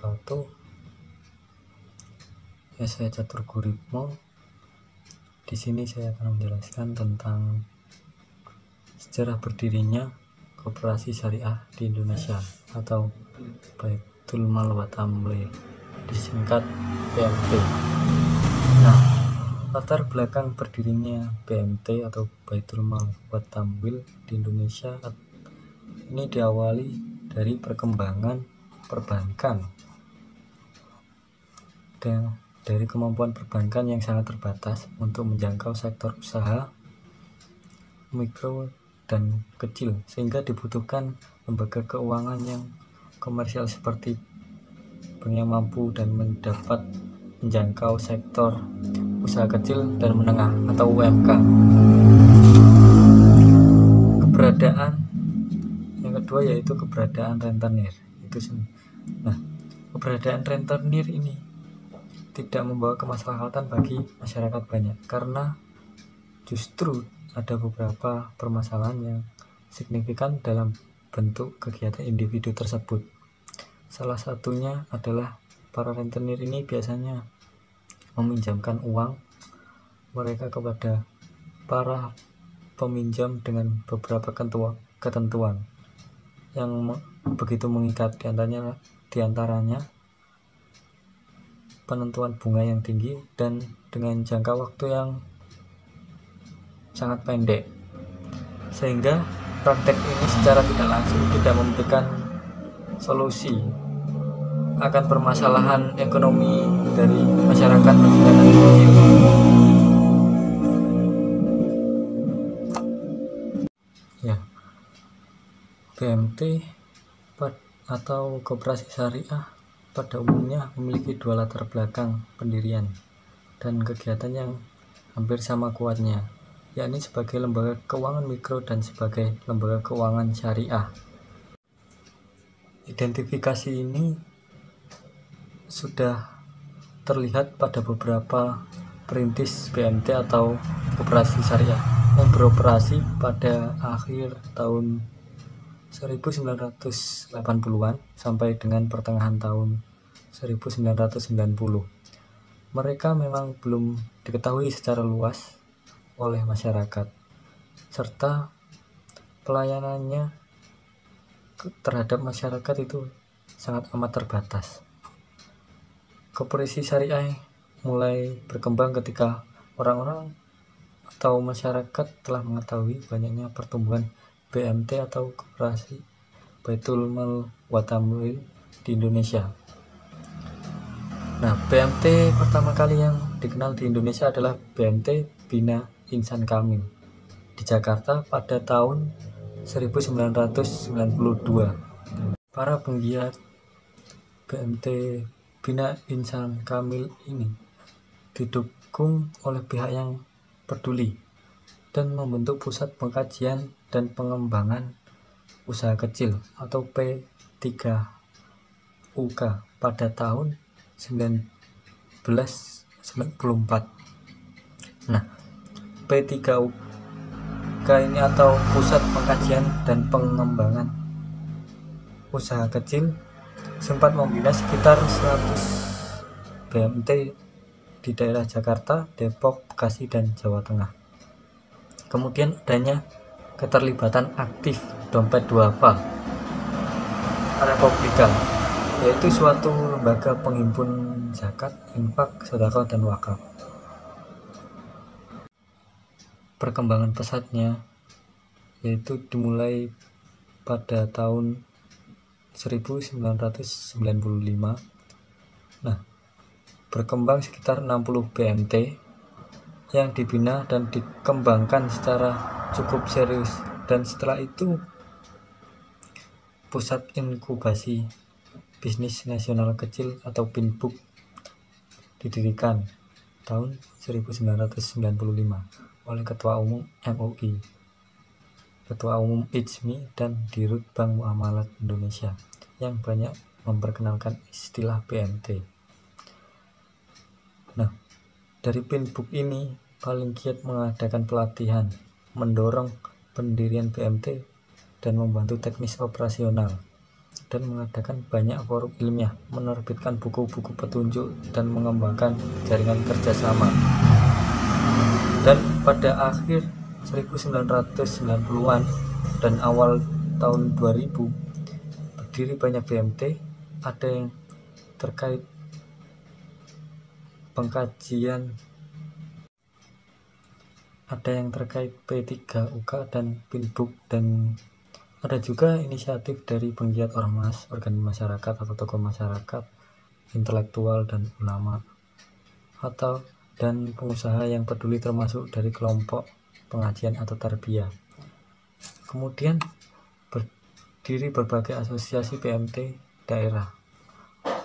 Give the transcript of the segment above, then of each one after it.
wabarakatuh. Ya, saya Catur Guritmo. Di sini saya akan menjelaskan tentang sejarah berdirinya Koperasi Syariah di Indonesia atau Baitul Mal wa Tamwil, disingkat BMT. Nah, latar belakang berdirinya BMT atau Baitul Mal wa Tamwil di Indonesia ini diawali dari perkembangan perbankan dan dari kemampuan perbankan yang sangat terbatas untuk menjangkau sektor usaha mikro dan kecil, sehingga dibutuhkan lembaga keuangan yang komersial seperti bank yang mampu dan mendapat menjangkau sektor usaha kecil dan menengah atau UMK. Keberadaan yang kedua yaitu keberadaan rentenir Nah, keberadaan rentenir ini tidak membawa kemaslahatan bagi masyarakat banyak, karena justru ada beberapa permasalahan yang signifikan dalam bentuk kegiatan individu tersebut. Salah satunya adalah para rentenir ini biasanya meminjamkan uang mereka kepada para peminjam dengan beberapa ketentuan yang begitu mengikat, diantaranya penentuan bunga yang tinggi dan dengan jangka waktu yang sangat pendek, sehingga praktek ini secara tidak langsung tidak memberikan solusi akan permasalahan ekonomi dari masyarakat kecil. Ya, BMT atau Koperasi Syariah pada umumnya memiliki dua latar belakang pendirian dan kegiatan yang hampir sama kuatnya, yakni sebagai lembaga keuangan mikro dan sebagai lembaga keuangan syariah. Identifikasi ini sudah terlihat pada beberapa perintis BMT atau Koperasi Syariah yang beroperasi pada akhir tahun 1980-an sampai dengan pertengahan tahun 1990. Mereka memang belum diketahui secara luas oleh masyarakat, serta pelayanannya terhadap masyarakat itu sangat amat terbatas. Koperasi Syariah mulai berkembang ketika orang-orang atau masyarakat telah mengetahui banyaknya pertumbuhan BMT atau Koperasi Baitul Mal wa Tamwil di Indonesia. Nah, BMT pertama kali yang dikenal di Indonesia adalah BMT Bina Insan Kamil di Jakarta pada tahun 1992. Para penggiat BMT Bina Insan Kamil ini didukung oleh pihak yang peduli dan membentuk Pusat Pengkajian dan Pengembangan Usaha Kecil atau P3UK pada tahun 1994. Nah, P3UK ini atau Pusat Pengkajian dan Pengembangan Usaha Kecil sempat membina sekitar 100 BMT di daerah Jakarta, Depok, Bekasi, dan Jawa Tengah. Kemudian adanya keterlibatan aktif Dompet Duafa Republika, yaitu suatu lembaga penghimpun zakat, infak, sedekah, dan wakaf. Perkembangan pesatnya yaitu dimulai pada tahun 1995. Nah, berkembang sekitar 60 BMT yang dibina dan dikembangkan secara cukup serius, dan setelah itu Pusat Inkubasi Bisnis Nasional Kecil atau PINBUK didirikan tahun 1995 oleh Ketua Umum MUI, Ketua Umum IJMI, dan Dirut Bank Muamalat Indonesia yang banyak memperkenalkan istilah BMT. Nah, dari PINBUK ini paling giat mengadakan pelatihan, mendorong pendirian BMT, dan membantu teknis operasional. dan mengadakan banyak forum ilmiah, menerbitkan buku-buku petunjuk, dan mengembangkan jaringan kerjasama. Dan pada akhir 1990-an dan awal tahun 2000 berdiri banyak BMT, ada yang terkait pengkajian, ada yang terkait P3UK dan Pinbook, dan ada juga inisiatif dari penggiat ormas, organisasi masyarakat atau tokoh masyarakat, intelektual dan ulama, dan pengusaha yang peduli, termasuk dari kelompok pengajian atau tarbiyah. Kemudian berdiri berbagai asosiasi PMT daerah,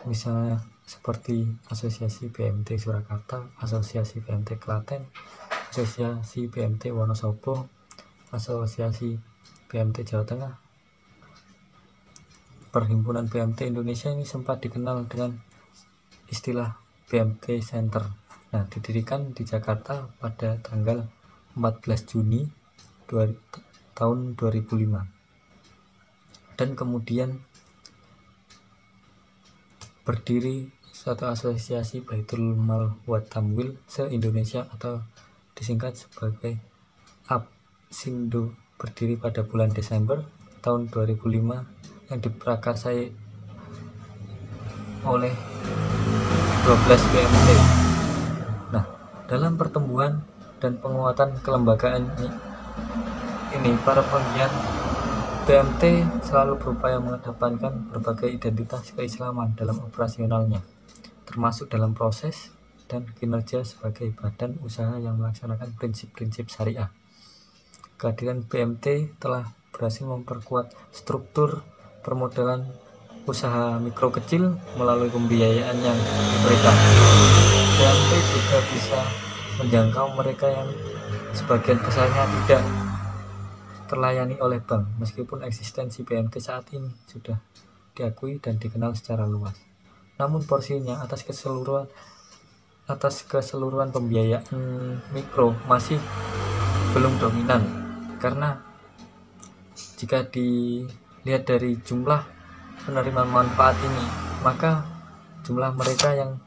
misalnya seperti Asosiasi PMT Surakarta, Asosiasi PMT Klaten, Asosiasi PMT Wonosobo, Asosiasi PMT Jawa Tengah. Perhimpunan PMT Indonesia ini sempat dikenal dengan istilah PMT Center. Nah, didirikan di Jakarta pada tanggal 14 Juni tahun 2005. Dan kemudian berdiri suatu asosiasi Baitul Mal wa Tamwil se-Indonesia atau disingkat sebagai APSINDO, berdiri pada bulan Desember tahun 2005 yang diprakarsai oleh 12 PMT. Nah, dalam pertumbuhan dan penguatan kelembagaan ini para penggiat PMT selalu berupaya mengedepankan berbagai identitas keislaman dalam operasionalnya, termasuk dalam proses dan kinerja sebagai badan usaha yang melaksanakan prinsip-prinsip syariah. Kehadiran PMT telah berhasil memperkuat struktur permodalan usaha mikro kecil melalui pembiayaan yang diberikan. PMT juga bisa menjangkau mereka yang sebagian besarnya tidak terlayani oleh bank, meskipun eksistensi PMT saat ini sudah diakui dan dikenal secara luas. Namun porsinya atas keseluruhan pembiayaan mikro masih belum dominan, karena jika dilihat dari jumlah penerima manfaat ini, maka jumlah mereka yang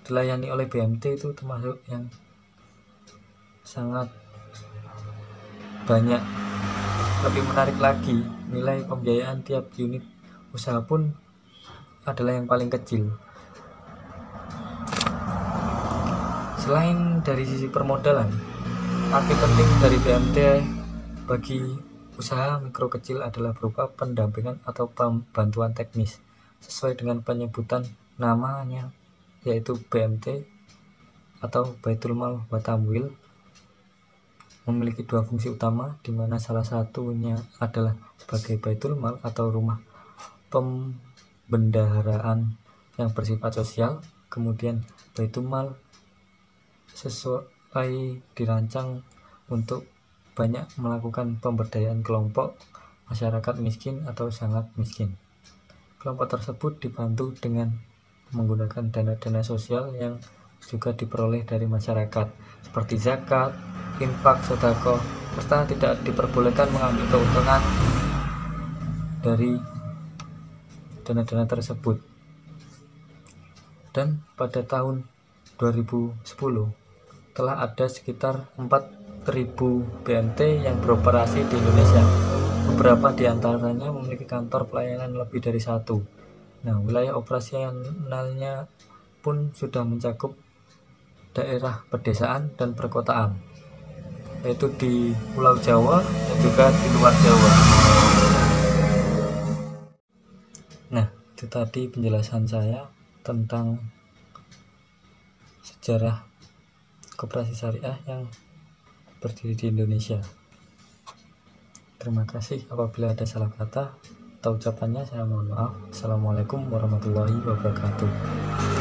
dilayani oleh BMT itu termasuk yang sangat banyak. Lebih menarik lagi, nilai pembiayaan tiap unit usaha pun adalah yang paling kecil. Selain dari sisi permodalan, arti penting dari BMT bagi usaha mikro kecil adalah berupa pendampingan atau bantuan teknis sesuai dengan penyebutan namanya, yaitu BMT atau Baitul Mal wa Tamwil. Memiliki dua fungsi utama, di mana salah satunya adalah sebagai Baitul Mal atau rumah pembendaharaan yang bersifat sosial. Kemudian Baitul Mal sesuai dirancang untuk banyak melakukan pemberdayaan kelompok masyarakat miskin atau sangat miskin. Kelompok tersebut dibantu dengan menggunakan dana-dana sosial yang juga diperoleh dari masyarakat seperti zakat, infak, sedekah, serta tidak diperbolehkan mengambil keuntungan dari dana-dana tersebut. Dan pada tahun 2010 telah ada sekitar 4.000 BMT yang beroperasi di Indonesia. Beberapa di antaranya memiliki kantor pelayanan lebih dari satu. Nah, wilayah operasionalnya pun sudah mencakup daerah pedesaan dan perkotaan, yaitu di Pulau Jawa dan juga di luar Jawa. Nah, itu tadi penjelasan saya tentang sejarah koperasi syariah yang berdiri di Indonesia. Terima kasih. Apabila ada salah kata atau ucapannya, saya mohon maaf. Assalamualaikum warahmatullahi wabarakatuh.